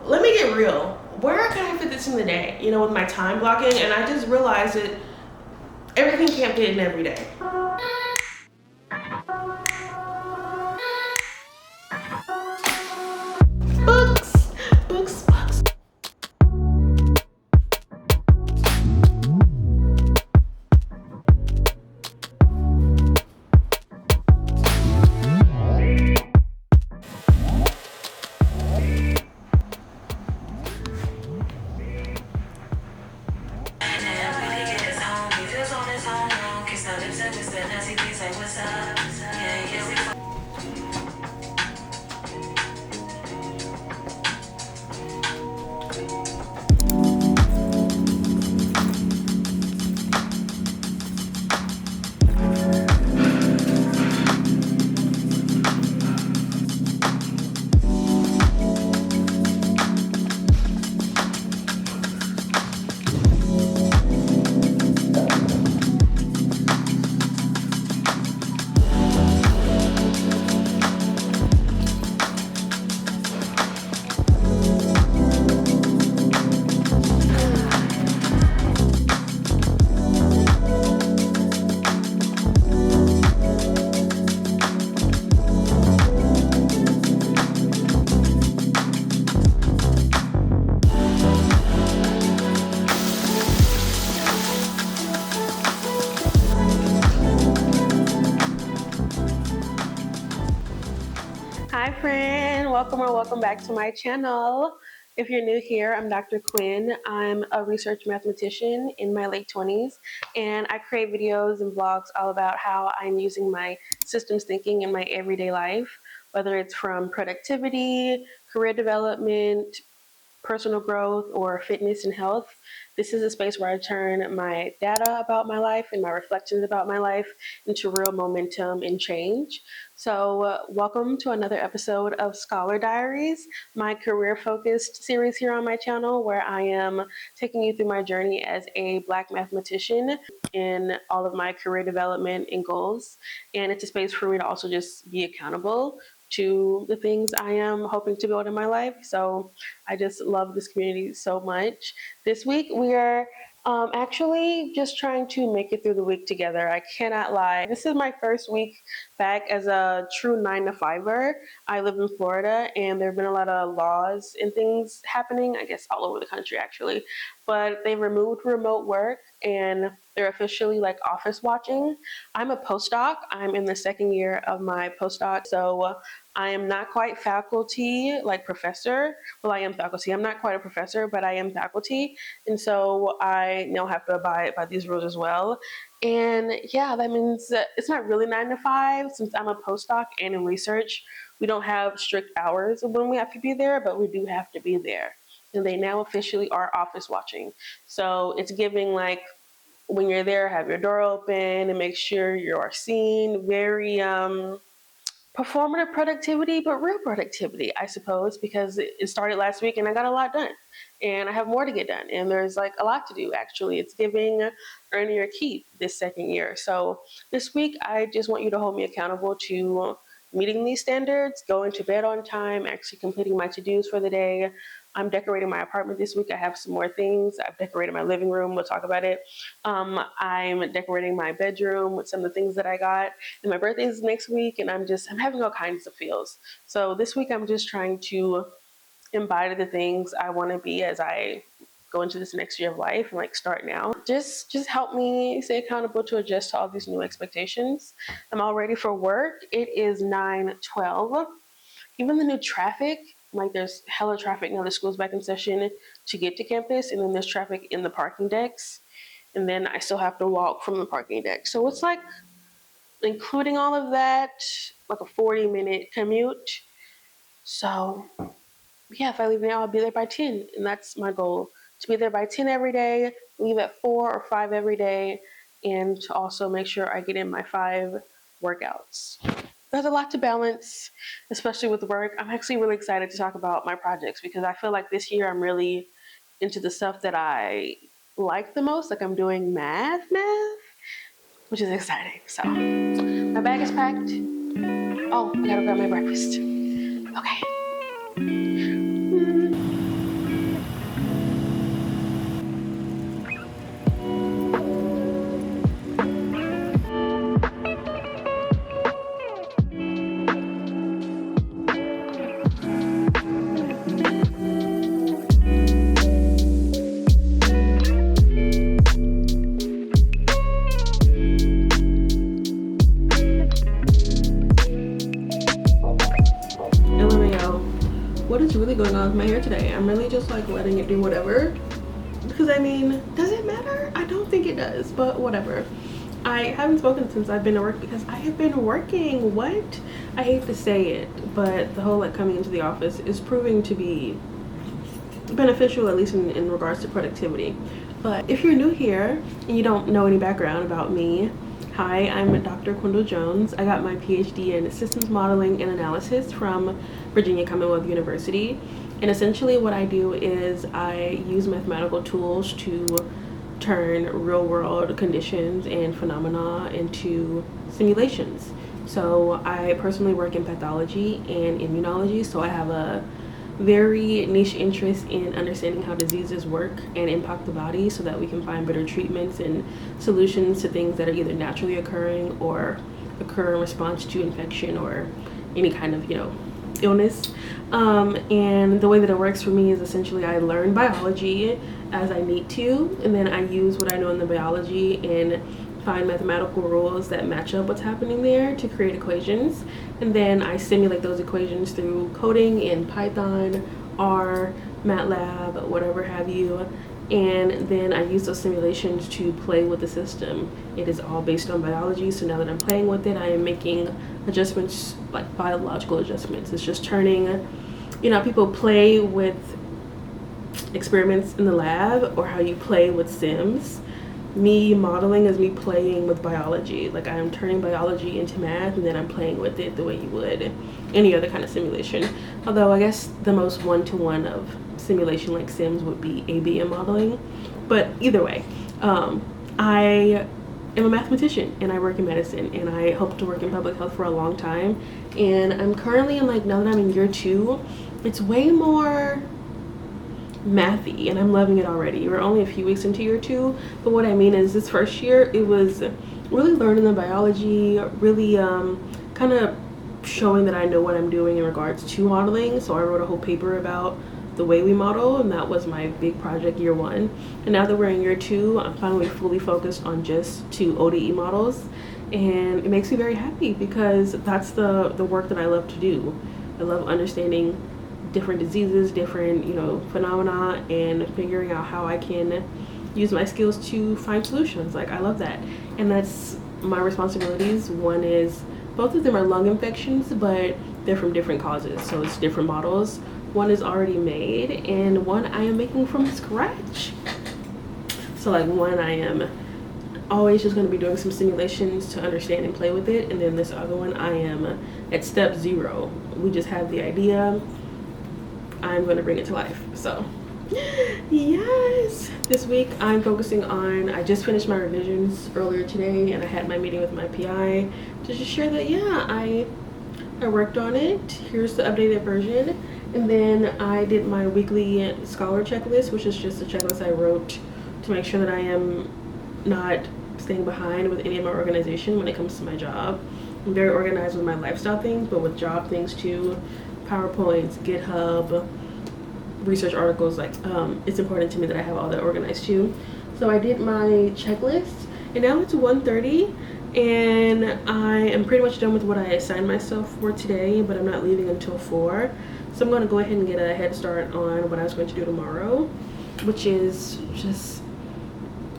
let me get real. Where can I fit this in the day? You know, with my time blocking, and I just realized that everything can't fit in every day. Books, books, books. Hi friend, welcome or welcome back to my channel. If you're new here, I'm Dr. Quinn. I'm a research mathematician in my late 20s, and I create videos and vlogs all about how I'm using my systems thinking in my everyday life, whether it's from productivity, career development, personal growth, or fitness and health. This is a space where I turn my data about my life and my reflections about my life into real momentum and change. So, welcome to another episode of Scholar Diaries, my career focused series here on my channel, where I am taking you through my journey as a Black mathematician in all of my career development and goals. And it's a space for me to also just be accountable to the things I am hoping to build in my life. So I just love this community so much. This week we are actually just trying to make it through the week together. I cannot lie. This is my first week back as a true 9-to-5er. I live in Florida, and there have been a lot of laws and things happening, I guess all over the country actually, but they removed remote work and they're officially like office watching. I'm a postdoc. I'm in the second year of my postdoc. So I am not quite faculty, like professor. Well, I am faculty. I'm not quite a professor, but I am faculty. And so I now have to abide by these rules as well. And yeah, that means that it's not really 9 to 5 since I'm a postdoc and in research. We don't have strict hours of when we have to be there, but we do have to be there. And they now officially are office watching. So it's giving like when you're there, have your door open and make sure you are seen. Very performative productivity, but real productivity, I suppose, because it started last week and I got a lot done. And I have more to get done. And there's like a lot to do, actually. It's giving earn your keep this second year. So this week, I just want you to hold me accountable to meeting these standards, going to bed on time, actually completing my to-dos for the day. I'm decorating my apartment this week. I have some more things. I've decorated my living room. We'll talk about it. I'm decorating my bedroom with some of the things that I got. And my birthday is next week, and I'm having all kinds of feels. So this week I'm just trying to embody the things I want to be as I go into this next year of life and like start now. Just help me stay accountable to adjust to all these new expectations. I'm all ready for work. It is 9:12. Even the new traffic, like there's hella traffic now, the school's back in session to get to campus, and then there's traffic in the parking decks. And then I still have to walk from the parking deck. So it's like, including all of that, like a 40-minute commute. So yeah, if I leave now, I'll be there by 10. And that's my goal, to be there by 10 every day, leave at 4 or 5 every day, and to also make sure I get in my 5 workouts. There's a lot to balance, especially with work. I'm actually really excited to talk about my projects because I feel like this year I'm really into the stuff that I like the most. Like I'm doing math, which is exciting. So my bag is packed. Oh, I gotta grab my breakfast. Okay. today. I'm really just like letting it do whatever, because I mean, does it matter? I don't think it does, but whatever. I haven't spoken since I've been to work because I have been working. What? I hate to say it, but the whole like coming into the office is proving to be beneficial, at least in regards to productivity. But if you're new here and you don't know any background about me, hi, I'm Dr. Quindle Jones. I got my PhD in systems modeling and analysis from Virginia Commonwealth University. And essentially what I do is I use mathematical tools to turn real world conditions and phenomena into simulations. So I personally work in pathology and immunology, so I have a very niche interest in understanding how diseases work and impact the body so that we can find better treatments and solutions to things that are either naturally occurring or occur in response to infection or any kind of, illness. And the way that it works for me is essentially I learn biology as I need to, and then I use what I know in the biology and find mathematical rules that match up what's happening there to create equations, and then I simulate those equations through coding in Python, R, MATLAB, whatever have you, and then I use those simulations to play with the system. It is all based on biology, so now that I'm playing with it, I am making adjustments, like biological adjustments. It's just turning, people play with experiments in the lab or how you play with sims. Me modeling is me playing with biology. Like I am turning biology into math and then I'm playing with it the way you would any other kind of simulation. Although I guess the most one-to-one of simulation like sims would be ABM modeling. But either way, I am a mathematician and I work in medicine, and I hope to work in public health for a long time. And I'm currently in now that I'm in year 2, it's way more mathy and I'm loving it already. We're only a few weeks into year 2, but what I mean is this first year it was really learning the biology, really kind of showing that I know what I'm doing in regards to modeling. So I wrote a whole paper about the way we model, and that was my big project year 1. And now that we're in year 2, I'm finally fully focused on just 2 ODE models, and it makes me very happy because that's the work that I love to do. I love understanding different diseases, different phenomena, and figuring out how I can use my skills to find solutions. Like I love that, and that's my responsibilities. One is, both of them are lung infections, but they're from different causes, so it's different models. One is already made and one I am making from scratch. So like one I am always just going to be doing some simulations to understand and play with it, and then this other one I am at step 0. We just have the idea, I'm going to bring it to life. So yes, this week I'm focusing on, I just finished my revisions earlier today and I had my meeting with my PI to just share that I worked on it. Here's the updated version. And then I did my weekly scholar checklist, which is just a checklist I wrote to make sure that I am not staying behind with any of my organization when it comes to my job. I'm very organized with my lifestyle things, but with job things too. PowerPoints, GitHub, research articles, it's important to me that I have all that organized too. So I did my checklist, and now it's 1:30, and I am pretty much done with what I assigned myself for today, but I'm not leaving until 4. So I'm going to go ahead and get a head start on what I was going to do tomorrow, which is just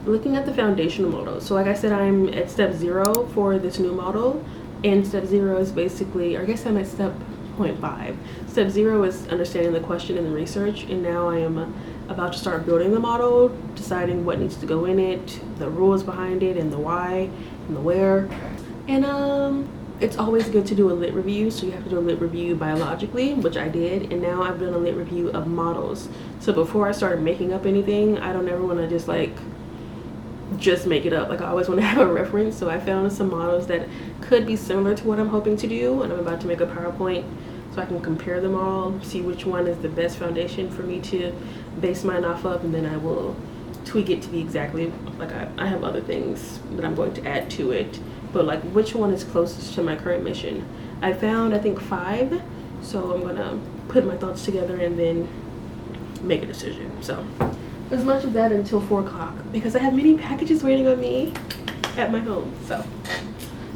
looking at the foundational model. So like I said, I'm at step 0 for this new model, and step 0 is basically, or I guess I'm at step 0.5. Step 0 is understanding the question and the research, and now I am about to start building the model, deciding what needs to go in it, the rules behind it, and the why and the where. And it's always good to do a lit review, so you have to do a lit review biologically, which I did, and now I've done a lit review of models. So before I started making up anything, I don't ever want to just make it up. I always want to have a reference. So I found some models that could be similar to what I'm hoping to do, and I'm about to make a PowerPoint so I can compare them all, see which one is the best foundation for me to base mine off of, and then I will tweak it to be exactly I have other things that I'm going to add to it, but which one is closest to my current mission. I found I think 5, so I'm gonna put my thoughts together and then make a decision. So as much of that until 4 o'clock, because I have many packages waiting on me at my home. So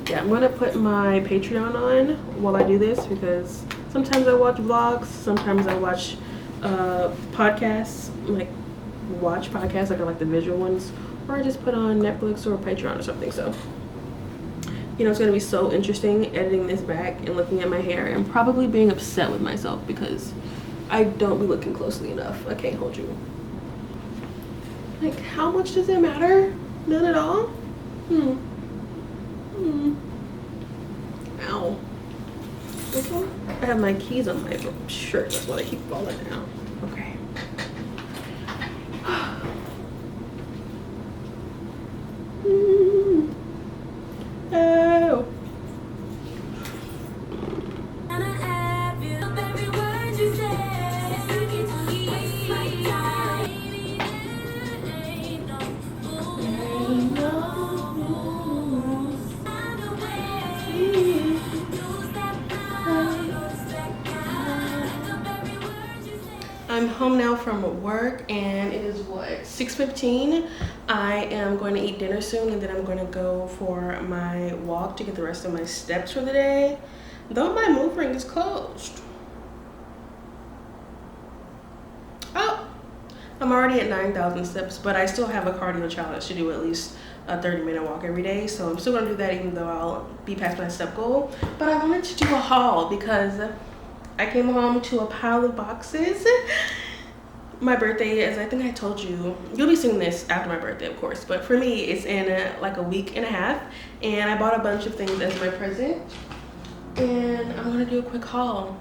yeah, I'm gonna put my Patreon on while I do this, because sometimes I watch vlogs, sometimes I watch podcasts, like watch podcasts, like I like the visual ones, or I just put on Netflix or Patreon or something. So, you know, it's gonna be so interesting editing this back and looking at my hair and probably being upset with myself because I don't be looking closely enough. I can't hold you. Like, how much does it matter? None at all? Ow. I have my keys on my shirt. That's why they keep falling out. Okay. Oh. I'm home now from work and it is what, 6:15. I am going to eat dinner soon and then I'm going to go for my walk to get the rest of my steps for the day. Though my move ring is closed. Oh, I'm already at 9,000 steps, but I still have a cardio challenge to do at least a 30-minute walk every day. So I'm still gonna do that even though I'll be past my step goal. But I wanted to do a haul because I came home to a pile of boxes. My birthday, as I think I told you, you'll be seeing this after my birthday, of course, but for me, it's in like a week and a half, and I bought a bunch of things as my present, and I'm gonna do a quick haul.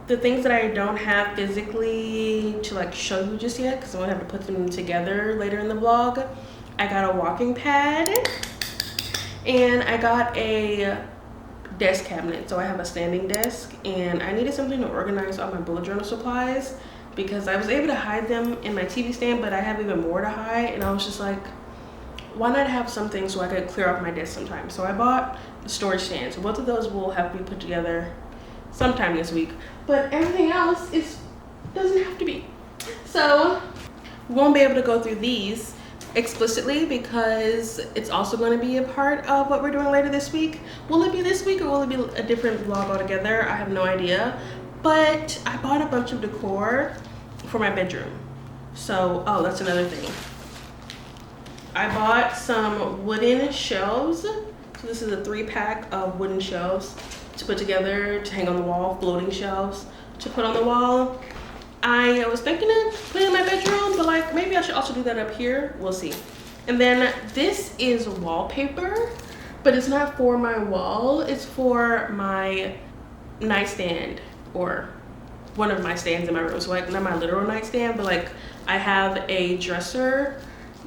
The things that I don't have physically to like show you just yet, because I'm gonna have to put them together later in the vlog. I got a walking pad, and I got a desk cabinet. So I have a standing desk and I needed something to organize all my bullet journal supplies because I was able to hide them in my TV stand, but I have even more to hide, and I was just like, why not have something so I could clear off my desk sometime? So I bought the storage stand. So both of those will have to be put together sometime this week, but everything else doesn't have to be. So we won't be able to go through these explicitly because it's also going to be a part of what we're doing later this week. Will it be this week or will it be a different vlog altogether? I have no idea, but I bought a bunch of decor for my bedroom. So, oh, that's another thing. I bought some wooden shelves. So this is a 3-pack of wooden shelves to put together to hang on the wall, floating shelves to put on the wall. I was thinking of putting it in my bedroom, but like maybe I should also do that up here. We'll see. And then this is wallpaper, but it's not for my wall. It's for my nightstand, or one of my stands in my room. So like not my literal nightstand, but like I have a dresser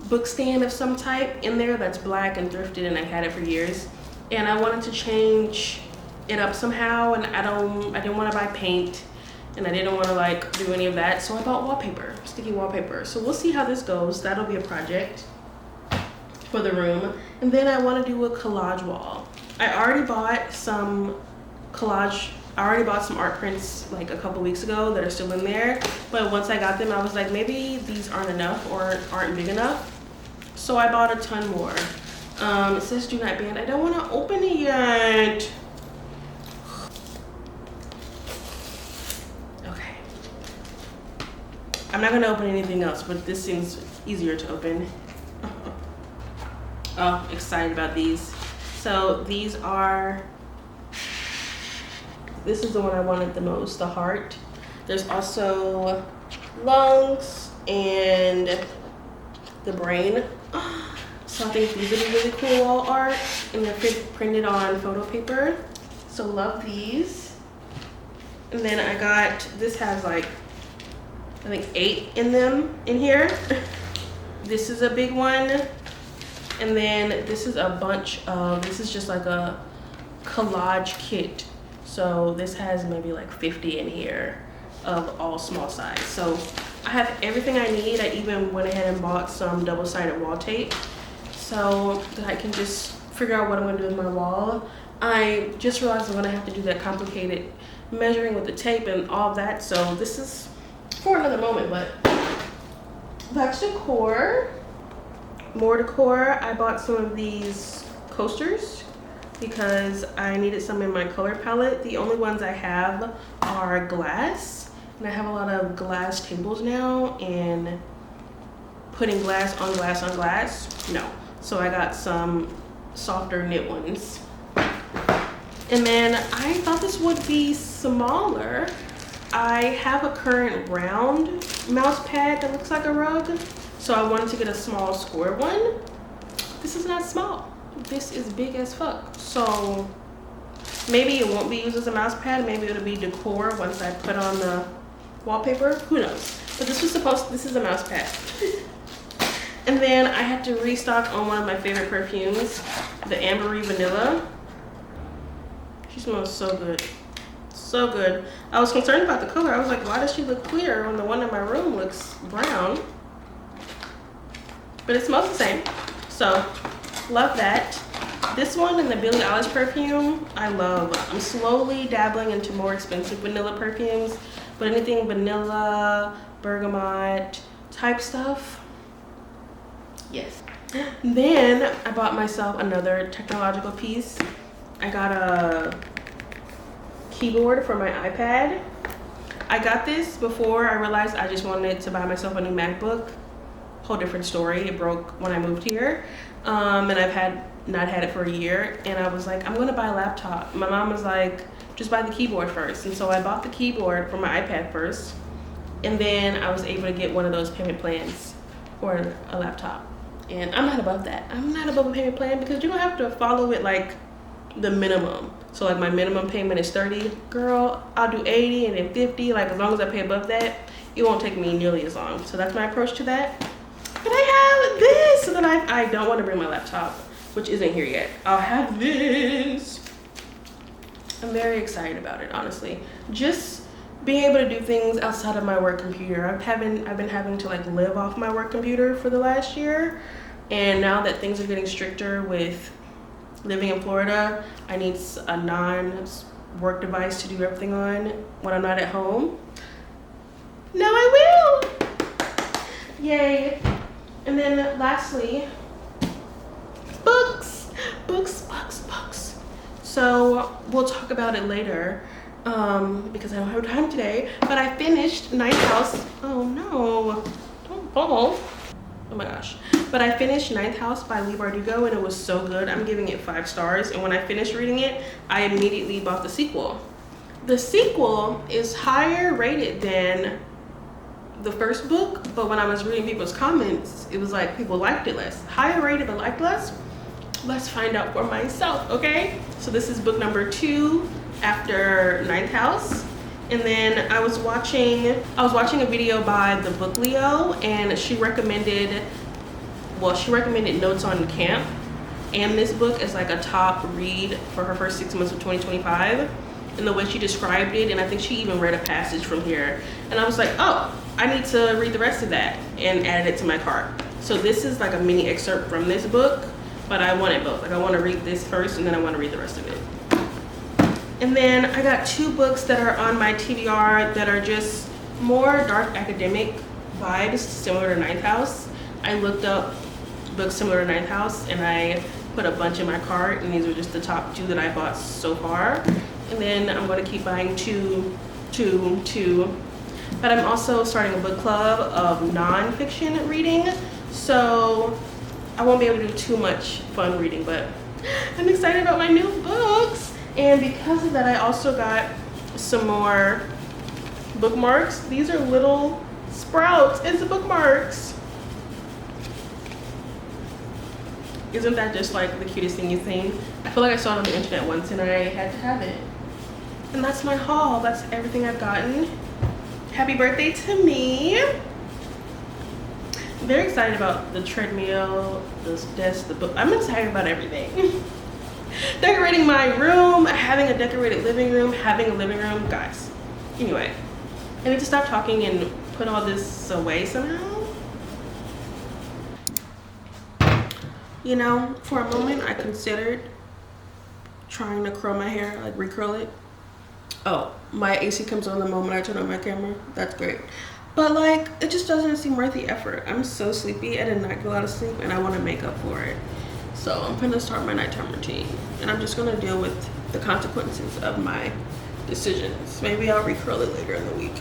book stand of some type in there that's black and thrifted, and I've had it for years. And I wanted to change it up somehow, and I didn't want to buy paint. And I didn't want to like do any of that, so I bought wallpaper, sticky wallpaper. So we'll see how this goes. That'll be a project for the room. And then I want to do a collage wall. I already bought some art prints like a couple weeks ago that are still in there. But once I got them, I was like, maybe these aren't enough or aren't big enough. So I bought a ton more. It says do not ban. I don't want to open it yet. I'm not gonna open anything else, but this seems easier to open. Oh, excited about these. So these are, this is the one I wanted the most, the heart. There's also lungs and the brain. So I think these would be really cool wall art, and they're printed on photo paper. So love these. And then I got, this has like, I think 8 in them in here. This is a big one. And then this is a bunch of, this is just like a collage kit. So this has maybe like 50 in here of all small size. So I have everything I need. I even went ahead and bought some double-sided wall tape so that I can just figure out what I'm gonna do with my wall. I just realized I'm gonna have to do that complicated measuring with the tape and all of that. So this is for another moment, but that's decor. More decor. I bought some of these coasters because I needed some in my color palette. The only ones I have are glass, And I have a lot of glass tables now, and putting glass on glass on glass, no. So I got some softer knit ones. And then I thought this would be smaller. I have a current round mouse pad that looks like a rug, so I wanted to get a small square one. This is not small. This is big as fuck. So maybe it won't be used as a mouse pad. Maybe it'll be decor once I put on the wallpaper. Who knows? But this is a mouse pad. And then I had to restock on one of my favorite perfumes, the Ambery Vanilla. She smells so good. So good. I was concerned about the color. I was like, why does she look clear when the one in my room looks brown? But it smells the same. So, love that. This one and the Billie Eilish perfume, I love. I'm slowly dabbling into more expensive vanilla perfumes, but anything vanilla, bergamot type stuff, yes. Then I bought myself another technological piece. I got a keyboard for my iPad. I got this before I realized I just wanted to buy myself a new MacBook. Whole different story. It broke when I moved here, and I've not had it for a year, and I was like, I'm gonna buy a laptop. My mom was like, just buy the keyboard first. And so I bought the keyboard for my iPad first, and then I was able to get one of those payment plans for a laptop. And I'm not above that. I'm not above a payment plan because you don't have to follow it like the minimum. So like my minimum payment is 30, girl, I'll do 80 and then 50. Like as long as I pay above that, it won't take me nearly as long. So that's my approach to that. But I have this, so then I don't want to bring my laptop, which isn't here yet. I'll have this. I'm very excited about it, honestly. Just being able to do things outside of my work computer. I've been having to like live off my work computer for the last year, and now that things are getting stricter with living in Florida, I need a non-work device to do everything on when I'm not at home. Now I will! Yay. And then lastly, books. So we'll talk about it later because I don't have time today, but I finished Ninth House. Oh no, don't fall. Oh my gosh. But I finished Ninth House by Leigh Bardugo, and it was so good. I'm giving it 5 stars, and when I finished reading it, I immediately bought the sequel. The sequel is higher rated than the first book, but when I was reading people's comments, it was like people liked it less. Higher rated but liked less? Let's find out for myself, okay? So this is book number 2 after Ninth House. And then I was watching a video by the Book Leo, and she recommended Notes on Camp, and this book is like a top read for her first 6 months of 2025, and the way she described it, and I think she even read a passage from here, and I was like, oh, I need to read the rest of that, and added it to my cart. So this is like a mini excerpt from this book, but I want it both. Like I want to read this first, and then I want to read the rest of it. And then I got 2 books that are on my TBR that are just more dark academic vibes, similar to Ninth House. I looked up books similar to Ninth House, and I put a bunch in my cart, and these are just the top 2 that I bought so far. And then I'm going to keep buying two. But I'm also starting a book club of non-fiction reading, so I won't be able to do too much fun reading, but I'm excited about my new books. And because of that, I also got some more bookmarks. These are little sprouts as the bookmarks. Isn't that just like the cutest thing you've seen? I feel like I saw it on the internet once and I had to have it. And that's my haul. That's everything I've gotten. Happy birthday to me. I'm very excited about the treadmill, this desk, the book. I'm excited about everything. Decorating my room, having a decorated living room, having a living room. Guys, anyway, I need to stop talking and put all this away somehow. You know, for a moment I considered trying to curl my hair, like recurl it. Oh, my AC comes on the moment I turn on my camera. That's great. But like, it just doesn't seem worth the effort. I'm so sleepy. I did not get a lot of sleep, and I want to make up for it. So I'm gonna start my nighttime routine, and I'm just gonna deal with the consequences of my decisions. Maybe I'll recurl it later in the week.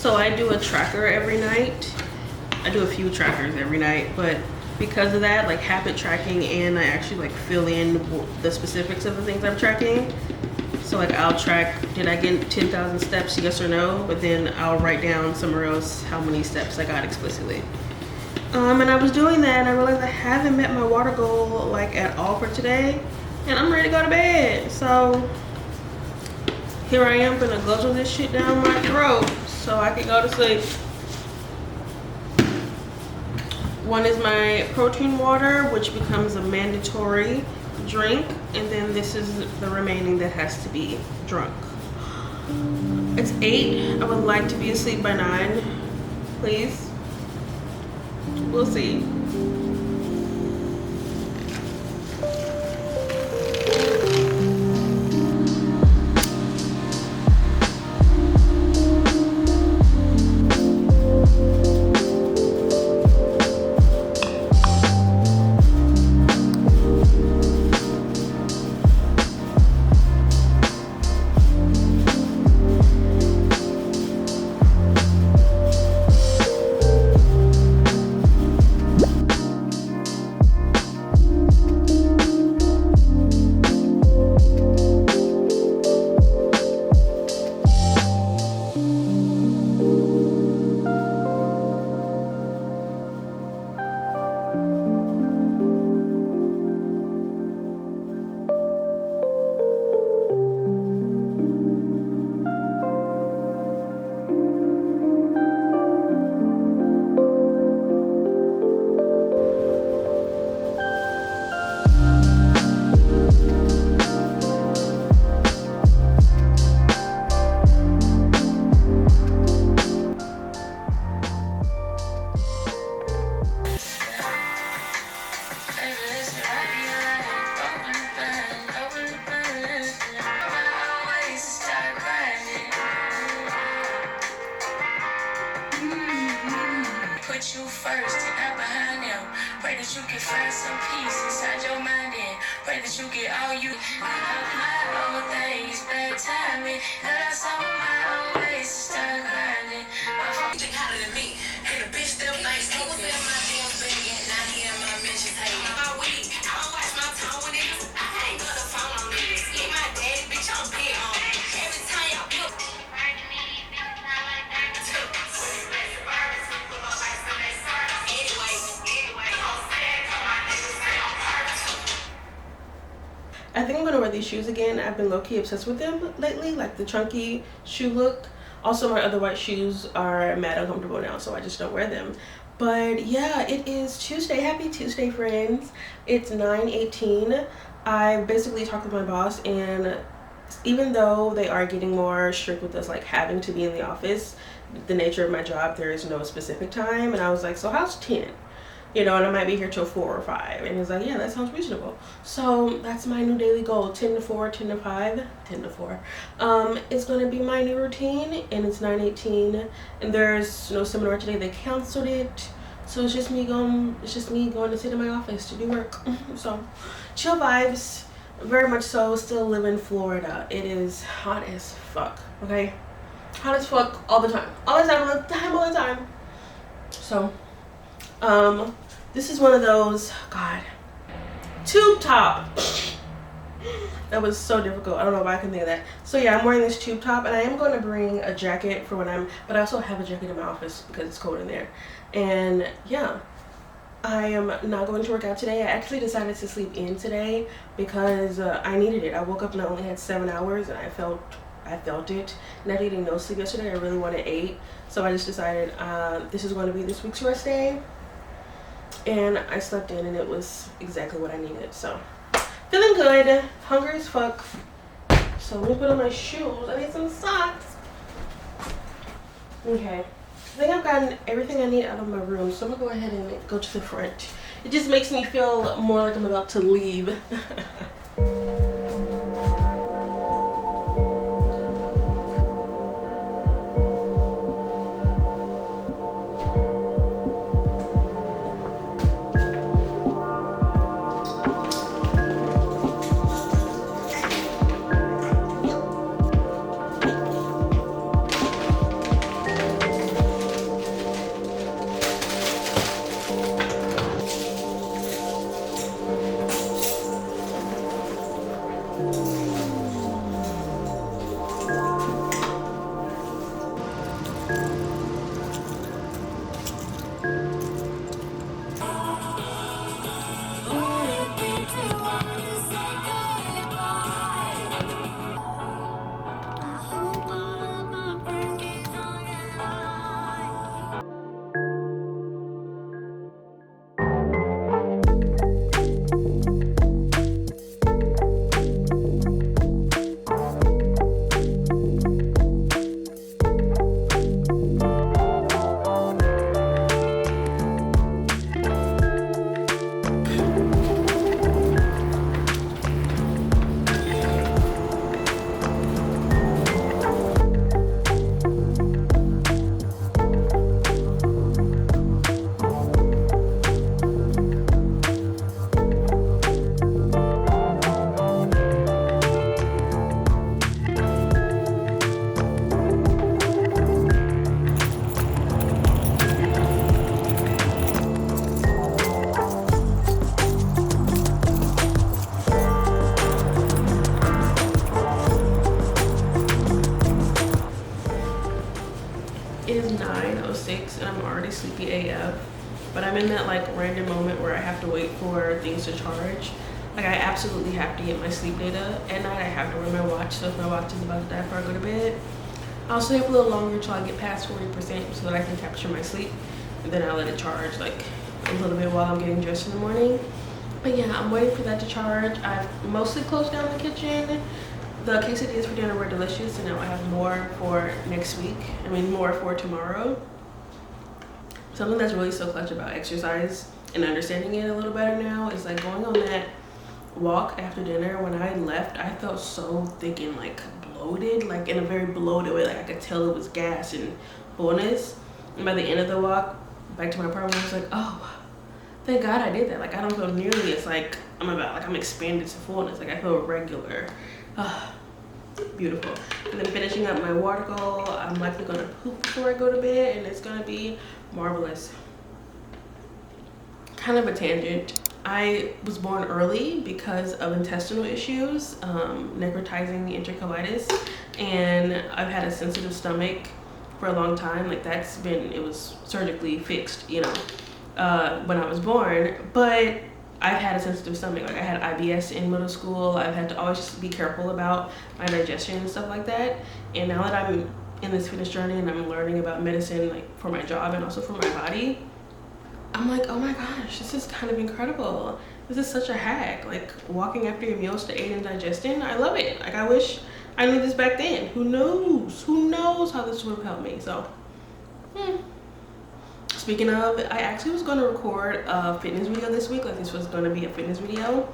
So I do a tracker every night. I do a few trackers every night, but because of that, like habit tracking, and I actually like fill in the specifics of the things I'm tracking. So like I'll track, did I get 10,000 steps, yes or no? But then I'll write down somewhere else how many steps I got explicitly. And I was doing that and I realized I haven't met my water goal like at all for today. And I'm ready to go to bed. So here I am gonna guzzle this shit down my throat so I can go to sleep. One is my protein water, which becomes a mandatory drink, and then this is the remaining that has to be drunk. It's 8. I would like to be asleep by 9, please. We'll see. Put you first and not behind them. Pray that you can find some peace inside your mind and pray that you get all you my own things, bad timing. That I saw my own ways to start grinding. My phone think hotter than me. Hey, the bitch still nice. I was in my damn bed at 9 a.m. My mentions, hey, my weed. I don't watch my tone when niggas. I ain't got the phone on niggas. Get my daddy, bitch, I'm big on. Every time y'all look. I think I'm gonna wear these shoes again. I've been low-key obsessed with them lately, like the chunky shoe look. Also, my other white shoes are mad uncomfortable now, so I just don't wear them. But yeah, it is Tuesday. Happy Tuesday, friends. It's 9:18. I basically talked with my boss, and even though they are getting more strict with us like having to be in the office, the nature of my job, there is no specific time. And I was like, so how's 10? You know, and I might be here till 4 or 5. And he's like, yeah, that sounds reasonable. So that's my new daily goal, 10 to 4, 10 to 5, 10 to 4. It's gonna be my new routine, and it's 9:18, and there's no seminar today. They canceled it, so it's just me going to sit in my office to do work. So chill vibes, very much so. Still live in Florida. It is hot as fuck. Okay, hot as fuck all the time, all the time. So this is one of those, God, tube top. That was so difficult. I don't know why I couldn't think of that. So yeah, I'm wearing this tube top, and I am going to bring a jacket for when but I also have a jacket in my office because it's cold in there. And yeah, I am not going to work out today. I actually decided to sleep in today because I needed it. I woke up and I only had 7 hours, and I felt it. Not eating no sleep yesterday, I really wanted 8. So I just decided this is going to be this week's rest day. And I slept in, and it was exactly what I needed. So feeling good, hungry as fuck. So let me put on my shoes. I need some socks. Okay, I think I've gotten everything I need out of my room, so I'm gonna go ahead and go to the front. It just makes me feel more like I'm about to leave. It is 9:06 and I'm already sleepy AF, but I'm in that like random moment where I have to wait for things to charge. Like I absolutely have to get my sleep data at night. I have to wear my watch, so if my watch is about to die before I go to bed, I'll stay up a little longer until I get past 40% so that I can capture my sleep, and then I'll let it charge like a little bit while I'm getting dressed in the morning. But yeah, I'm waiting for that to charge. I've mostly closed down the kitchen. The quesadillas for dinner were delicious, and now I have more for next week. I mean, more for tomorrow. Something that's really so clutch about exercise and understanding it a little better now is like going on that walk after dinner. When I left, I felt so thick and like bloated, like in a very bloated way. Like I could tell it was gas and fullness. And by the end of the walk back to my apartment, I was like, oh, thank God I did that. Like I don't feel nearly as like I'm expanded to fullness. Like I feel regular. Beautiful. And then finishing up my water goal, I'm likely gonna poop before I go to bed, and it's gonna be marvelous. Kind of a tangent. I was born early because of intestinal issues, necrotizing enterocolitis, and I've had a sensitive stomach for a long time. Like it was surgically fixed, you know, when I was born, but I've had a sensitive stomach. Like I had IBS in middle school. I've had to always just be careful about my digestion and stuff like that. And now that I'm in this fitness journey and I'm learning about medicine, like for my job and also for my body, I'm like, oh my gosh, this is kind of incredible. This is such a hack. Like walking after your meals to aid in digestion. I love it. Like I wish I knew this back then. Who knows? Who knows how this would have helped me? So, Speaking of, I actually was going to record a fitness video this week. Like this was going to be a fitness video,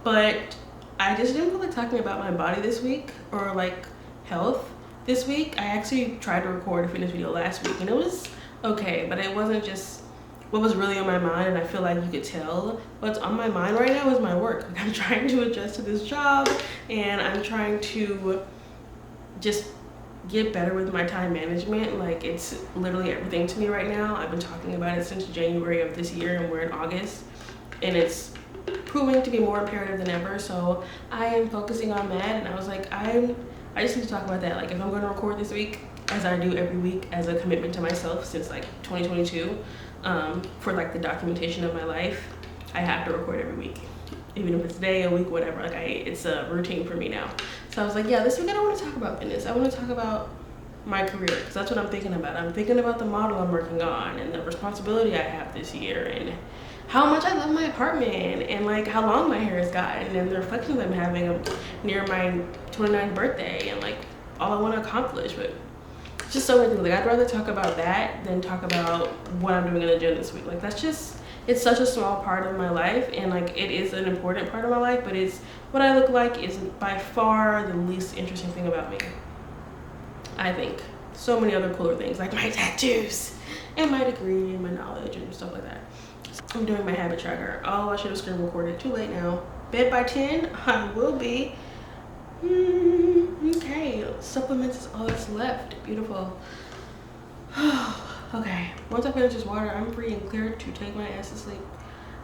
but I just didn't feel like talking about my body this week or like health this week. I actually tried to record a fitness video last week and it was okay, but it wasn't just what was really on my mind. And I feel like you could tell what's on my mind right now is my work. Like I'm trying to adjust to this job and I'm trying to just get better with my time management. Like it's literally everything to me right now. I've been talking about it since January of this year and we're in August, and it's proving to be more imperative than ever. So I am focusing on that, and I was like, I just need to talk about that. Like if I'm going to record this week, as I do every week as a commitment to myself since like 2022, for like the documentation of my life, I have to record every week, even if it's a day, a week, whatever. Like it's a routine for me now. So I was like, yeah, this week I don't want to talk about fitness. I want to talk about my career, because that's what I'm thinking about. I'm thinking about the model I'm working on and the responsibility I have this year and how much I love my apartment and like how long my hair has gotten and the reflections I'm having near my 29th birthday and like all I want to accomplish. But it's just so many things. Like I'd rather talk about that than talk about what I'm doing in the gym this week. Like that's just, it's such a small part of my life, and like it is an important part of my life, but it's what I look like is by far the least interesting thing about me. I think so many other cooler things like my tattoos and my degree and my knowledge and stuff like that. I'm doing my habit tracker. Oh, I should have screen recorded. Too late now. Bed by 10, I will be. Okay, supplements is all that's left. Beautiful. Okay, once I finish this water, I'm free and clear to take my ass to sleep.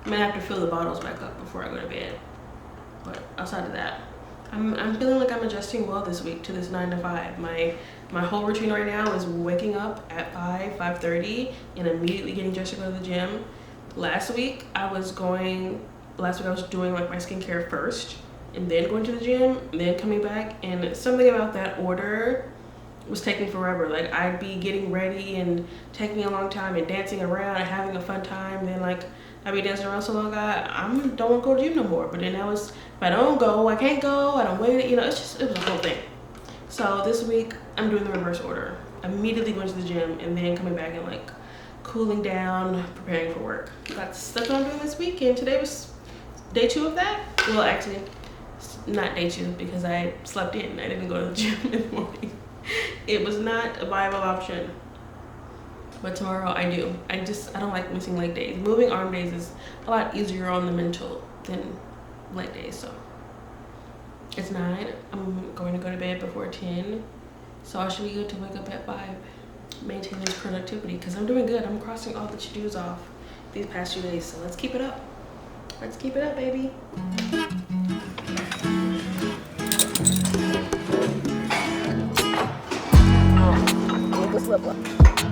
I'm gonna have to fill the bottles back up before I go to bed. But outside of that, I'm feeling like I'm adjusting well this week to this 9 to 5. My whole routine right now is waking up at 5:30 and immediately getting dressed to go to the gym. Last week I was doing like my skincare first and then going to the gym and then coming back, and something about that order was taking forever. Like I'd be getting ready and taking a long time and dancing around and having a fun time, then like I'd be dancing around so long I don't want to go to the gym no more. But then that was, if I don't go, I can't go, I don't wait, you know, it was a whole thing. So this week I'm doing the reverse order, immediately going to the gym and then coming back and like cooling down, preparing for work. That's what I'm doing this week, and today was day 2 of that. Well, actually not day 2 because I slept in. I didn't go to the gym in the morning. It was not a viable option. But tomorrow I do. I don't like missing leg days. Moving arm days is a lot easier on the mental than leg days. So it's 9. I'm going to go to bed before 10. So I should be good to wake up at 5. Maintain this productivity because I'm doing good. I'm crossing all the to-dos off these past few days. So let's keep it up. Let's keep it up, baby. Slip up.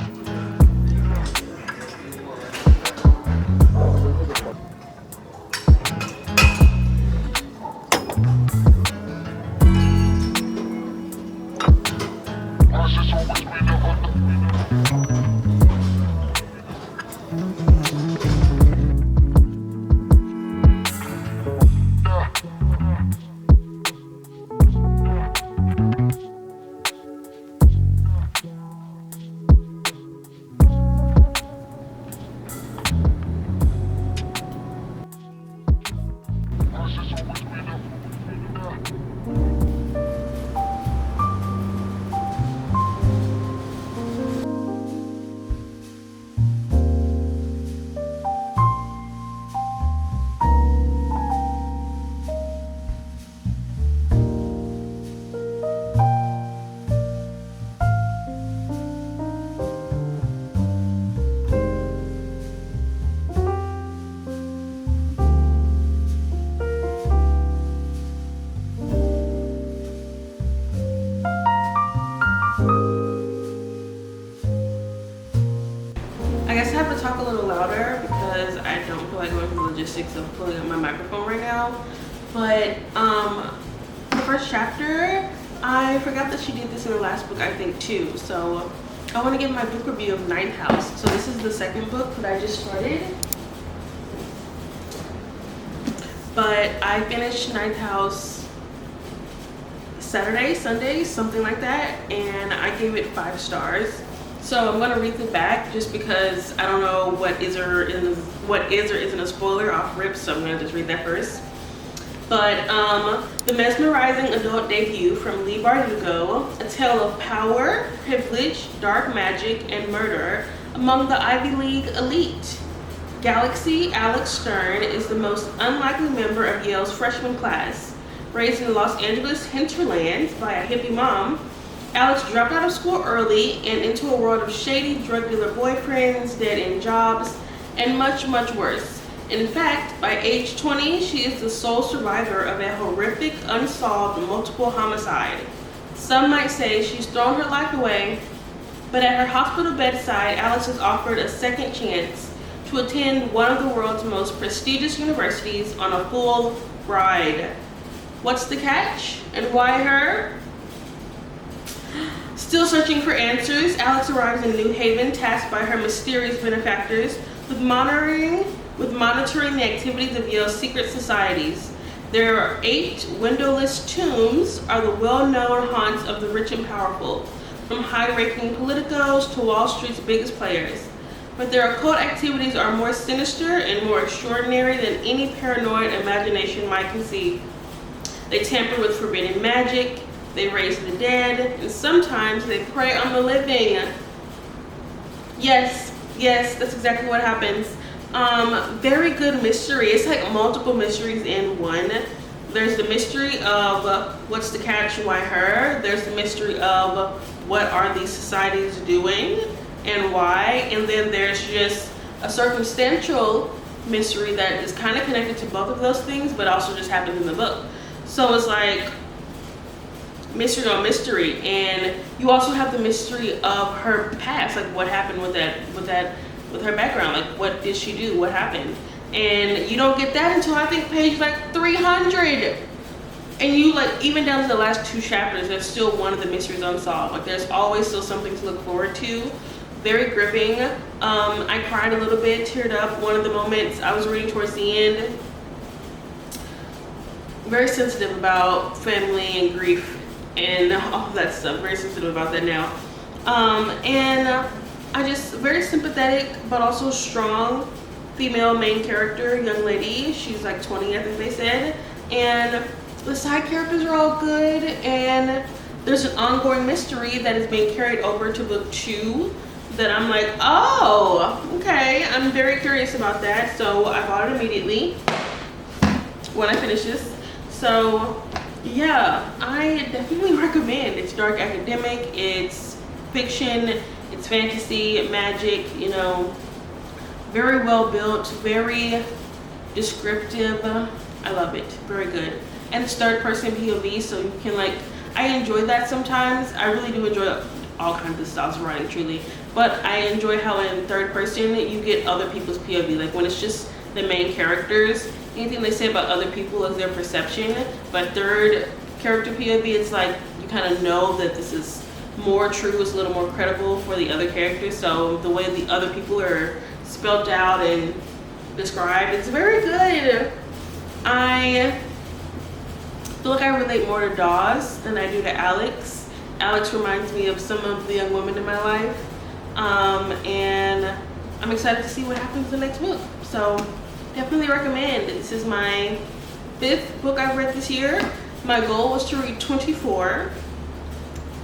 talk a little louder because I don't feel like going through the logistics of pulling up my microphone right now. But the first chapter, I forgot that she did this in the last book, I think, too. So I want to give my book review of Ninth House. So this is the second book that I just started. But I finished Ninth House Saturday, Sunday, something like that, and I gave it 5 stars. So I'm gonna read the back just because I don't know what is or isn't a spoiler off rip, so I'm gonna just read that first. But the mesmerizing adult debut from Leigh Bardugo, a tale of power, privilege, dark magic, and murder among the Ivy League elite. Galaxy Alex Stern is the most unlikely member of Yale's freshman class. Raised in Los Angeles hinterland by a hippie mom, Alex dropped out of school early and into a world of shady drug dealer boyfriends, dead-end jobs, and much, much worse. In fact, by age 20, she is the sole survivor of a horrific, unsolved multiple homicide. Some might say she's thrown her life away, but at her hospital bedside, Alex is offered a second chance to attend one of the world's most prestigious universities on a full ride. What's the catch? And why her? Still searching for answers, Alex arrives in New Haven, tasked by her mysterious benefactors with monitoring the activities of Yale's secret societies. There are 8 windowless tombs are the well-known haunts of the rich and powerful, from high-ranking politicos to Wall Street's biggest players. But their occult activities are more sinister and more extraordinary than any paranoid imagination might conceive. They tamper with forbidden magic, they raise the dead, and sometimes they prey on the living. Yes, that's exactly what happens. Very good mystery. It's like multiple mysteries in one. There's the mystery of what's the catch, why her? There's the mystery of what are these societies doing and why? And then there's just a circumstantial mystery that is kind of connected to both of those things, but also just happens in the book. So it's like mystery on mystery, and you also have the mystery of her past, like what happened with her background, like what did she do, what happened, and you don't get that until I think page like 300, and you like even down to the last 2 chapters, there's still one of the mysteries unsolved. Like there's always still something to look forward to. Very gripping. I cried a little bit, teared up one of the moments I was reading towards the end. Very sensitive about family and grief and all of that stuff. Very sensitive about that now. And I just, very sympathetic, but also strong female main character, young lady. She's like 20, I think they said. And the side characters are all good. And there's an ongoing mystery that is being carried over to book 2 that I'm like, oh, okay. I'm very curious about that. So I bought it immediately when I finish this. So yeah, I definitely recommend. It's dark academic, it's fiction, it's fantasy, magic, you know, very well built, very descriptive. I love it, very good. And it's 3rd person POV, so you can like, I enjoy that sometimes. I really do enjoy all kinds of styles of writing, truly. But I enjoy how in 3rd person you get other people's POV, like when it's just the main characters, anything they say about other people is their perception, but 3rd character POV, it's like you kind of know that this is more true, it's a little more credible for the other characters. So the way the other people are spelled out and described, it's very good. I feel like I relate more to Dawes than I do to Alex. Alex reminds me of some of the young women in my life, and I'm excited to see what happens in the next book. So definitely recommend. This is my 5th book I've read this year. My goal was to read 24.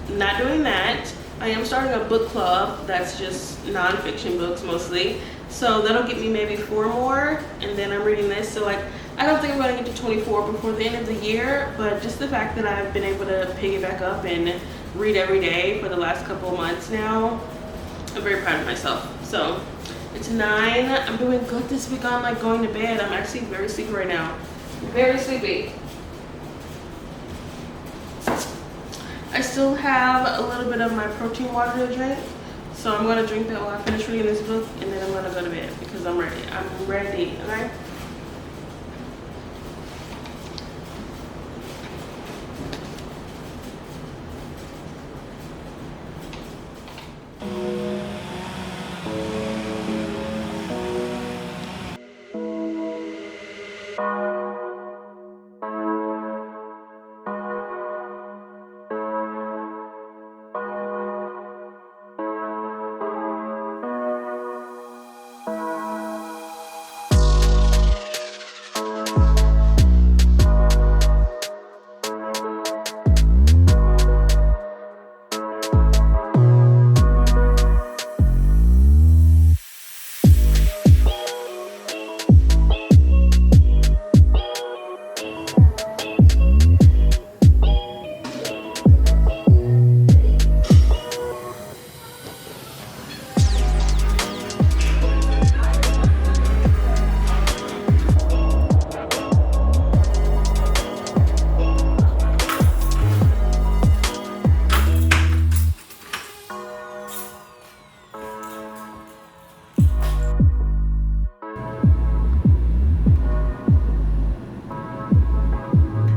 Not doing that. I am starting a book club that's just nonfiction books mostly. So that'll get me maybe 4 more, and then I'm reading this. So like, I don't think I'm gonna get to 24 before the end of the year, but just the fact that I've been able to pick it back up and read every day for the last couple of months now, I'm very proud of myself. So it's 9. I'm doing good this week on like going to bed. I'm actually very sleepy right now. Very sleepy. I still have a little bit of my protein water to drink. So I'm going to drink that while I finish reading this book, and then I'm going to go to bed because I'm ready. I'm ready, okay?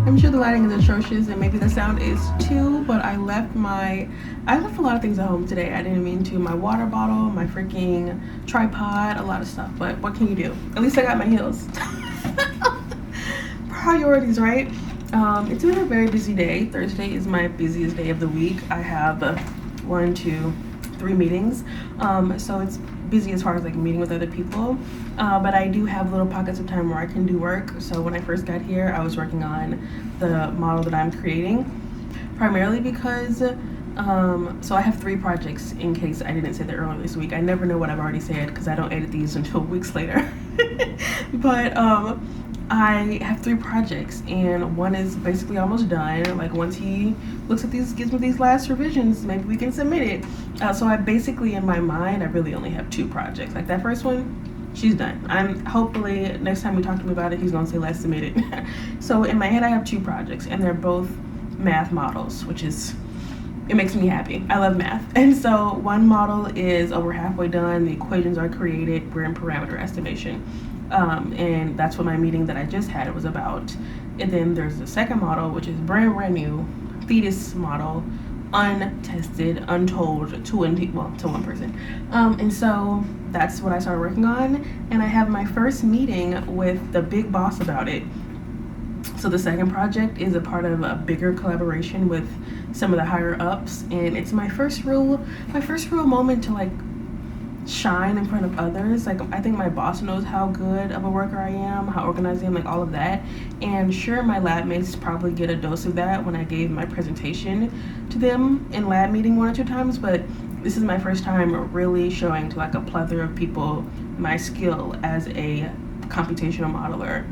I'm sure the lighting is atrocious and maybe the sound is too, but I left a lot of things at home today. I didn't mean to. My water bottle, my freaking tripod, a lot of stuff, but what can you do? At least I got my heels. Priorities, right? It's been a very busy day. Thursday is my busiest day of the week. I have 1, 2, 3 meetings. So it's busy as far as like meeting with other people, but I do have little pockets of time where I can do work. So when I first got here, I was working on the model that I'm creating, primarily because so I have 3 projects, in case I didn't say that earlier this week. I never know what I've already said because I don't edit these until weeks later. But I have 3 projects, and one is basically almost done. Like once he looks at these, gives me these last revisions, maybe we can submit it. So I basically, in my mind, I really only have 2 projects. Like that first one, she's done. I'm hopefully next time we talk to me about it, he's gonna say let's submit it. So in my head, I have 2 projects, and they're both math models, which is, it makes me happy. I love math. And so one model is over halfway done. The equations are created. We're in parameter estimation. And that's what my meeting that I just had was about. And then there's the second model, which is brand new, fetus model, untested, untold to one person. And so that's what I started working on. And I have my first meeting with the big boss about it. So the second project is a part of a bigger collaboration with some of the higher ups, and it's my first real moment to like shine in front of others. Like I think my boss knows how good of a worker I am, how organized I am, like all of that. And sure, my lab mates probably get a dose of that when I gave my presentation to them in lab meeting 1 or 2 times, but this is my first time really showing to like a plethora of people my skill as a computational modeler.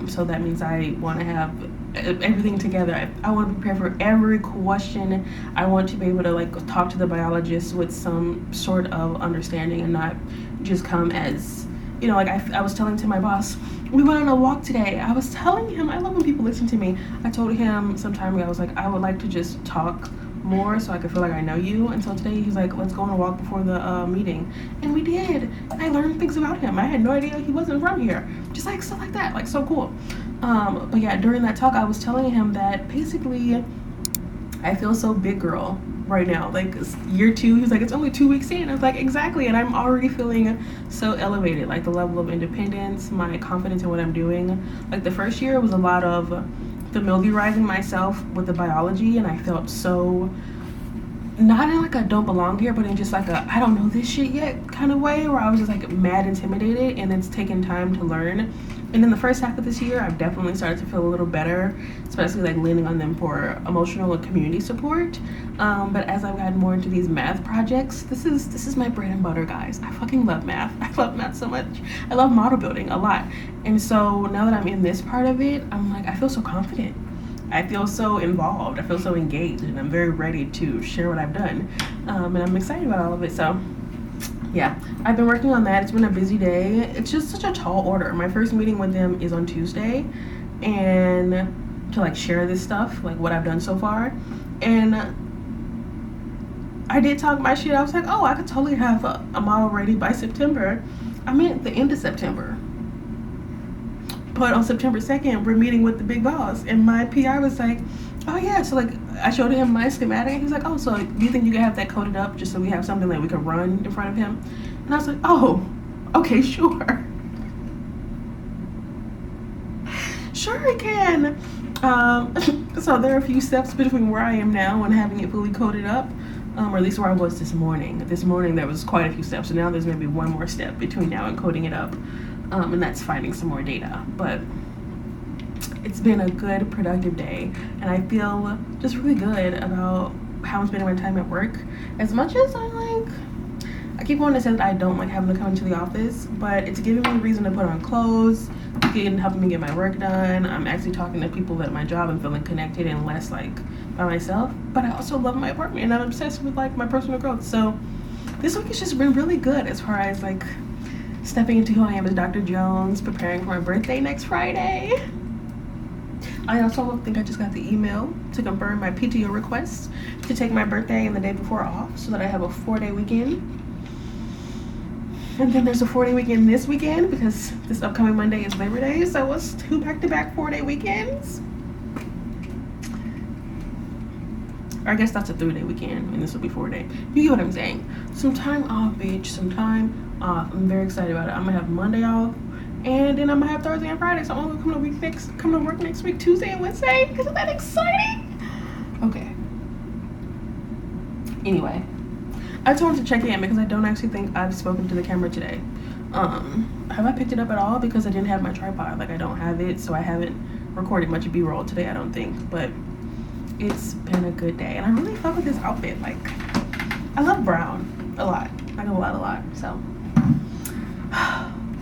So that means I want to have everything together. I want to prepare for every question. I want to be able to like talk to the biologists with some sort of understanding and not just come as, you know, like I was telling to my boss, we went on a walk today. I was telling him, I love when people listen to me. I told him some time ago, I was like, I would like to just talk more so I could feel like I know you. And so today he's like, let's go on a walk before the meeting. And we did. And I learned things about him. I had no idea he wasn't from here. Just like stuff like that, like so cool. But yeah, during that talk, I was telling him that basically I feel so big girl right now. Like year 2, he was like, it's only 2 weeks in. I was like, exactly. And I'm already feeling so elevated, like the level of independence, my confidence in what I'm doing. Like the first year was a lot of familiarizing myself with the biology, and I felt so not in like a don't belong here, but in just like a I don't know this shit yet kind of way, where I was just like mad intimidated, and it's taken time to learn. And in the first half of this year, I've definitely started to feel a little better, especially like leaning on them for emotional and community support. But as I've gotten more into these math projects, this is my bread and butter, guys. I fucking love math. I love math so much. I love model building a lot. And so now that I'm in this part of it, I'm like, I feel so confident. I feel so involved. I feel so engaged, and I'm very ready to share what I've done. And I'm excited about all of it. So yeah, I've been working on that. It's been a busy day. It's just such a tall order. My first meeting with them is on Tuesday, and to like share this stuff, like what I've done so far. And I did talk my shit. I was like, oh, I could totally have a model ready by September. I meant the end of September. But on September 2nd, we're meeting with the big boss. And my PI was like, oh yeah. So like, I showed him my schematic. He was like, oh, so do you think you can have that coded up just so we have something that we can run in front of him? And I was like, oh, okay, sure. Sure I can. So there are a few steps between where I am now and having it fully coded up. Or at least where I was this morning. This morning there was quite a few steps, so now there's maybe one more step between now and coding it up, and that's finding some more data. But it's been a good, productive day, and I feel just really good about how I'm spending my time at work. As much as I keep wanting to say that I don't like having to come into the office, but it's giving me a reason to put on clothes, helping me get my work done. I'm actually talking to people at my job and feeling connected and less like by myself. But I also love my apartment and I'm obsessed with like my personal growth. So this week has just been really good as far as like stepping into who I am as Dr. Jones, preparing for my birthday next Friday. I also think I just got the email to confirm my PTO request to take my birthday and the day before off so that I have a 4-day weekend. And then there's a 4-day weekend this weekend because this upcoming Monday is Labor Day, so it's 2 back-to-back 4-day weekends. Or I guess that's a 3-day weekend, and this will be 4-day. You get what I'm saying? Some time off, bitch. Some time off. I'm very excited about it. I'm gonna have Monday off, and then I'm gonna have Thursday and Friday. So I'm gonna come to work next week, Tuesday and Wednesday. Isn't that exciting? Okay. Anyway. I just wanted to check in because I don't actually think I've spoken to the camera today. Have I picked it up at all? Because I didn't have my tripod. Like I don't have it, so I haven't recorded much B-roll today, I don't think. But it's been a good day. And I really fuck with this outfit. Like, I love brown a lot. Like a lot, so.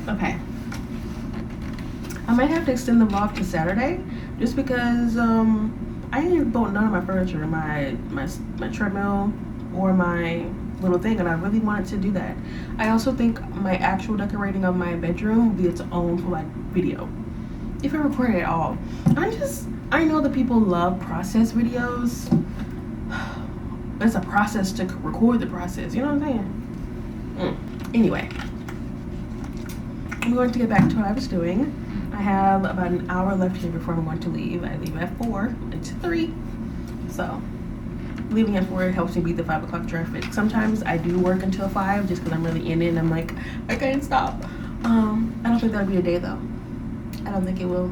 Okay. I might have to extend the vlog to Saturday just because I didn't bought none of my furniture, my treadmill or my little thing, and I really wanted to do that. I also think my actual decorating of my bedroom will be its own for like video, if I record it at all. I know that people love process videos. It's a process to record the process, you know what I'm saying? Anyway, I'm going to get back to what I was doing. I have about an hour left here before I'm going to leave. I leave at 4 until 3, so leaving at 4 helps me beat the 5 o'clock traffic. Sometimes I do work until 5 just because I'm really in it and I'm like, I can't stop. I don't think that'll be a day though. I don't think it will.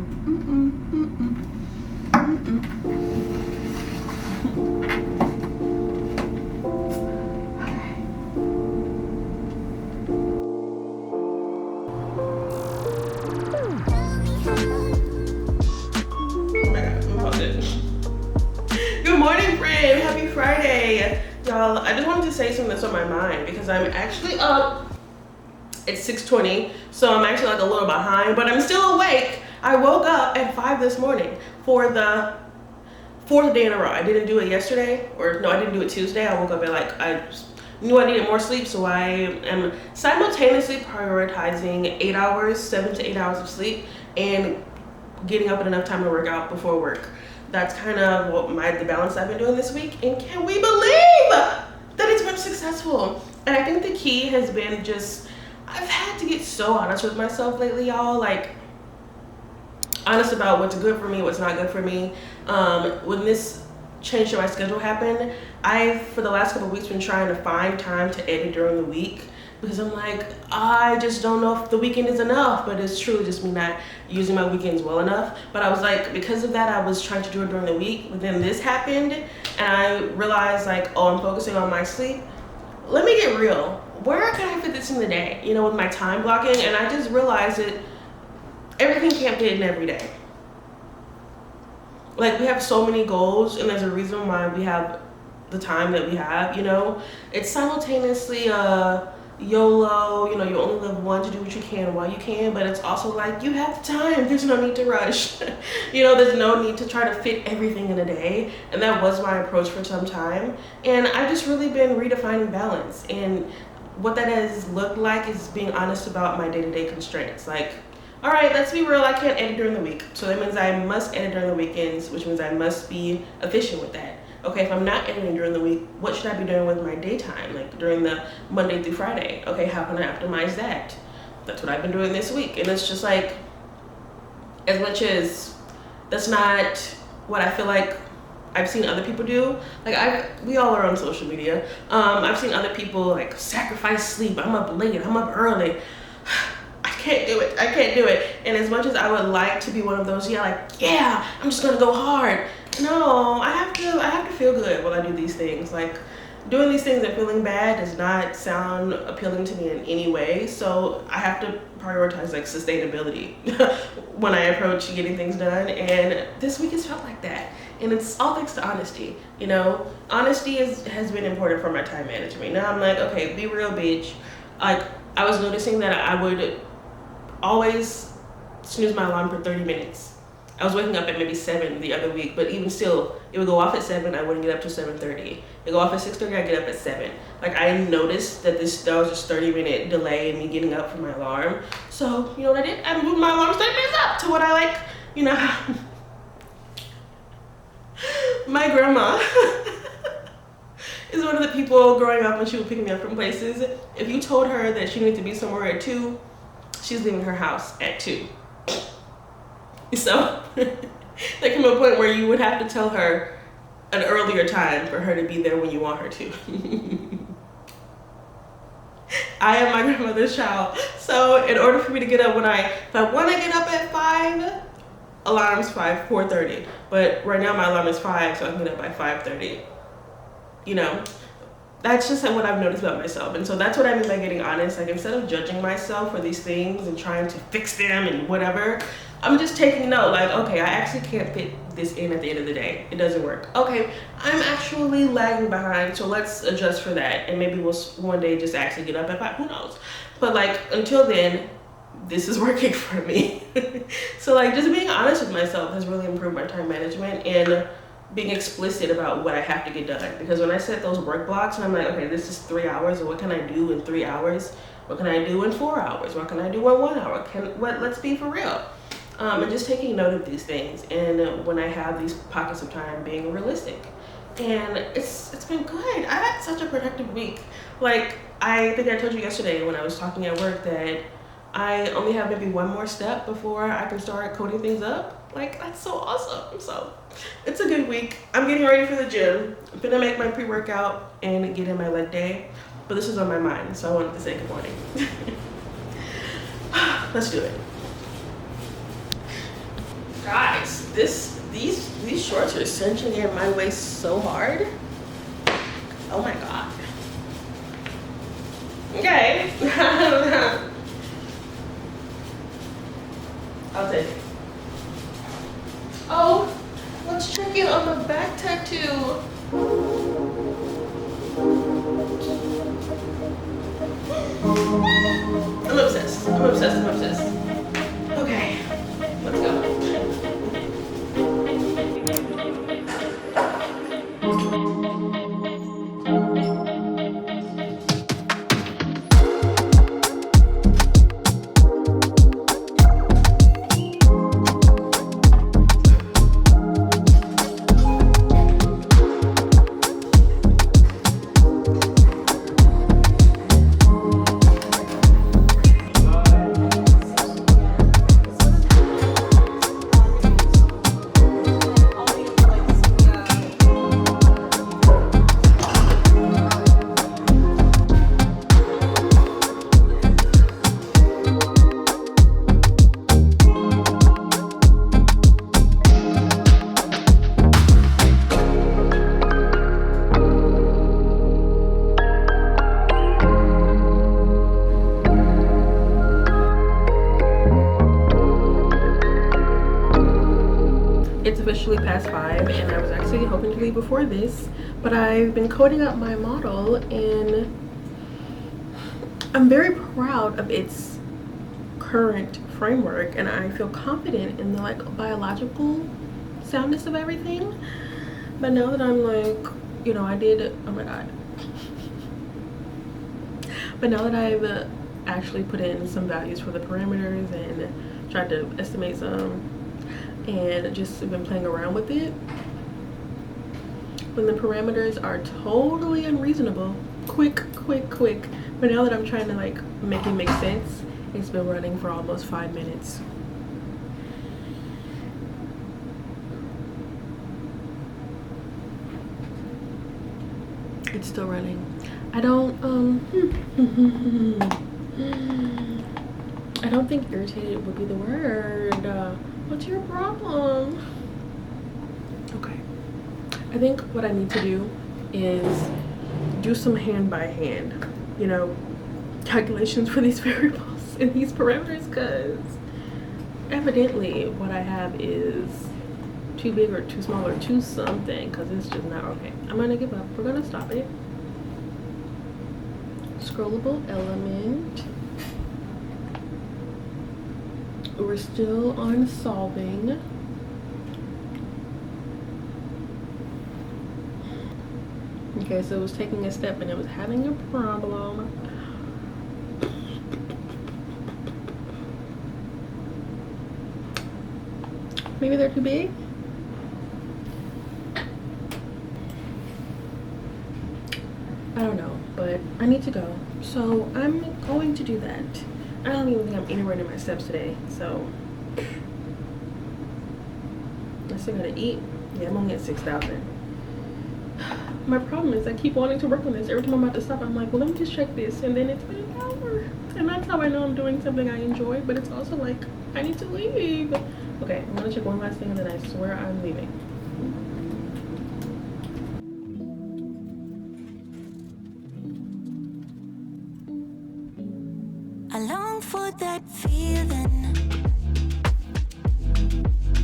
Friday, y'all. I just wanted to say something that's on my mind because I'm actually up. It's 6:20, so I'm actually like a little behind, but I'm still awake. I woke up at 5 this morning for the 4th day in a row. I didn't do it yesterday, or no, I didn't do it Tuesday. I woke up at like, I knew I needed more sleep, so I am simultaneously prioritizing 8 hours, 7 to 8 hours of sleep, and getting up at enough time to work out before work. That's kind of what the balance I've been doing this week, and can we believe that it's been successful? And I think the key has been just, I've had to get so honest with myself lately, y'all. Like, honest about what's good for me, what's not good for me. When this change to my schedule happened, I've, for the last couple of weeks, been trying to find time to edit during the week because I'm like, I just don't know if the weekend is enough, but it's truly just me not using my weekends well enough. But I was like, because of that, I was trying to do it during the week, but then this happened and I realized like, oh, I'm focusing on my sleep. Let me get real. Where can I fit this in the day? You know, with my time blocking, and I just realized that everything can't fit in every day. Like, we have so many goals, and there's a reason why we have the time that we have, you know? It's simultaneously YOLO, you know, you only live once, you do what you can while you can, but it's also like, you have the time, there's no need to rush. You know, there's no need to try to fit everything in a day, and that was my approach for some time. And I've just really been redefining balance, and what that has looked like is being honest about my day-to-day constraints. Like, all right, let's be real, I can't edit during the week, so that means I must edit during the weekends, which means I must be efficient with that. Okay, if I'm not editing during the week, what should I be doing with my daytime, like during the Monday through Friday? Okay, how can I optimize that? That's what I've been doing this week. And it's just like, as much as that's not what I feel like I've seen other people do. Like we all are on social media. I've seen other people like sacrifice sleep. I'm up late, I'm up early. I can't do it. I can't do it. And as much as I would like to be one of those, yeah, I'm just gonna go hard. No, I have to feel good while I do these things. Like doing these things and feeling bad does not sound appealing to me in any way. So I have to prioritize like sustainability when I approach getting things done. And this week has felt like that. And it's all thanks to honesty. You know, honesty has been important for my time management. Now I'm like, okay, be real, bitch. Like I was noticing that I would always snooze my alarm for 30 minutes. I was waking up at maybe 7 the other week, but even still, it would go off at 7, I wouldn't get up till 7:30. It go off at 6:30, I'd get up at 7. Like I noticed that that was just 30-minute delay in me getting up from my alarm. So, you know what I did? I moved my alarm 30 minutes up to what I like, you know. My grandma is one of the people growing up when she would pick me up from places. If you told her that she needed to be somewhere at 2, she's leaving her house at 2. So there came a point where you would have to tell her an earlier time for her to be there when you want her to. I am my grandmother's child. So in order for me to get up if I want to get up at 5, alarm's 4:30. But right now my alarm is 5, so I can get up by 5:30. You know, that's just what I've noticed about myself. And so that's what I mean by getting honest. Like instead of judging myself for these things and trying to fix them and whatever, I'm just taking note, like, okay, I actually can't fit this in at the end of the day. It doesn't work. Okay, I'm actually lagging behind, so let's adjust for that. And maybe we'll one day just actually get up at 5, who knows? But like, until then, this is working for me. So like, just being honest with myself has really improved my time management and being explicit about what I have to get done. Because when I set those work blocks, and I'm like, okay, this is 3 hours, and what can I do in 3 hours? What can I do in 4 hours? What can I do in 1 hour? Let's be for real. And just taking note of these things, and when I have these pockets of time, being realistic. And it's been good. I had such a productive week. Like I think I told you yesterday when I was talking at work that I only have maybe one more step before I can start coding things up. Like that's so awesome. So it's a good week. I'm getting ready for the gym. I'm gonna make my pre-workout and get in my leg day, but this is on my mind, so I wanted to say good morning. Let's do it. Guys, these shorts are cinching in my waist so hard. Oh my god. Okay. I'll take it. Oh, let's check in on the back tattoo. I'm obsessed. I'm obsessed. I'm obsessed. Okay, let's go. It's officially past 5 and I was actually hoping to leave before this, but I've been coding up my model and I'm very proud of its current framework, and I feel confident in the like biological soundness of everything. But now that I'm like, you know, oh my god. But now that I've actually put in some values for the parameters and tried to estimate some and just been playing around with it, when the parameters are totally unreasonable. Quick. But now that I'm trying to like make it make sense, it's been running for almost 5 minutes. It's still running. I don't I don't think irritated would be the word. What's your problem? Okay. I think what I need to do is do some hand by hand, you know, calculations for these variables and these parameters, because evidently what I have is too big or too small or too something, because it's just not okay. I'm gonna give up. We're gonna stop it. Scrollable element. We're still on solving. Okay, so it was taking a step and it was having a problem. Maybe they're too big. I don't know, but I need to go. So I'm going to do that. I don't even think I'm anywhere near my steps today, so I still gotta eat. Yeah, I'm only at 6,000. My problem is I keep wanting to work on this. Every time I'm about to stop, I'm like, well, let me just check this, and then it's been an hour. And that's how I know I'm doing something I enjoy, but it's also like, I need to leave. Okay, I'm gonna check one last thing and then I swear I'm leaving. I long for that feeling.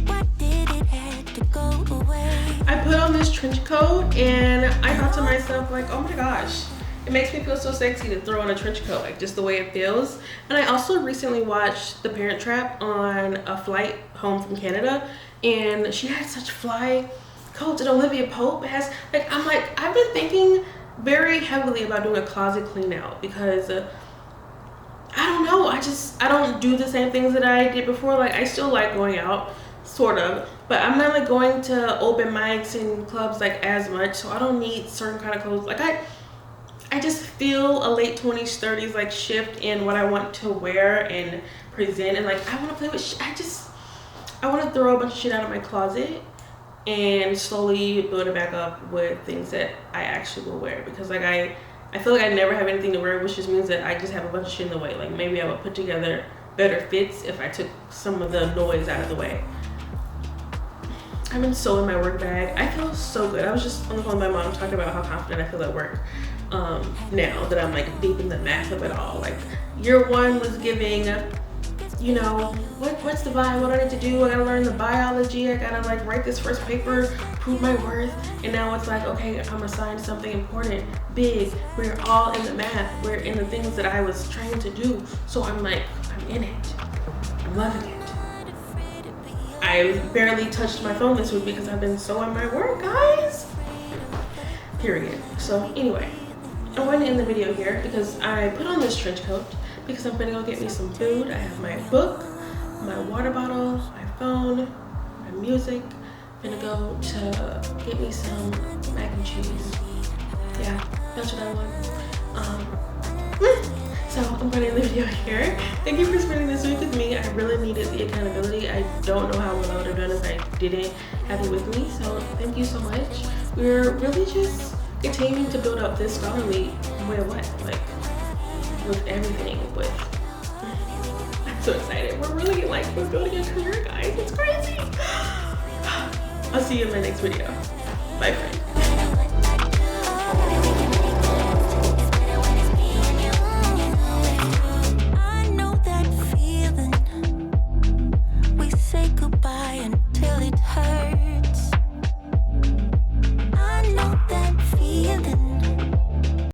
Why did it have to go away? I put on this trench coat and I thought to myself, like, oh my gosh, it makes me feel so sexy to throw on a trench coat, like just the way it feels. And I also recently watched The Parent Trap on a flight home from Canada, and she had such fly coats. And Olivia Pope has, like, I'm like, I've been thinking very heavily about doing a closet clean out, because I don't know, I don't do the same things that I did before. Like, I still like going out, sort of, but I'm not like going to open mics and clubs like as much, so I don't need certain kind of clothes. Like I just feel a late 20s 30s like shift in what I want to wear and present, and like I want to play with I want to throw a bunch of shit out of my closet and slowly build it back up with things that I actually will wear, because like I feel like I never have anything to wear, which just means that I just have a bunch of shit in the way. Like, maybe I would put together better fits if I took some of the noise out of the way. I've been so in my work bag. I feel so good. I was just on the phone with my mom talking about how confident I feel at work now that I'm like deep in the math of it all. Like, year one was giving, you know, what's the vibe? What do I need to do? I gotta learn the biology. I gotta like write this first paper, prove my worth. And now it's like, okay, I'm assigned something important, big. We're all in the math. We're in the things that I was trained to do. So I'm like, I'm in it. I'm loving it. I barely touched my phone this week because I've been so in my work, guys. Period. So anyway, I'm going to end the video here because I put on this trench coat because I'm gonna go get me some food. I have my book, my water bottle, my phone, my music. I'm gonna go to get me some mac and cheese. Yeah, that's what I want. So I'm gonna end the video here. Thank you for spending this week with me. I really needed the accountability. I don't know how I would have done if I didn't have you with me. So thank you so much. We're really just continuing to build up this scholarly way of life. Like, with everything, I'm so excited. We're really like, we're building a career, guys. It's crazy. I'll see you in my next video. Bye, friends.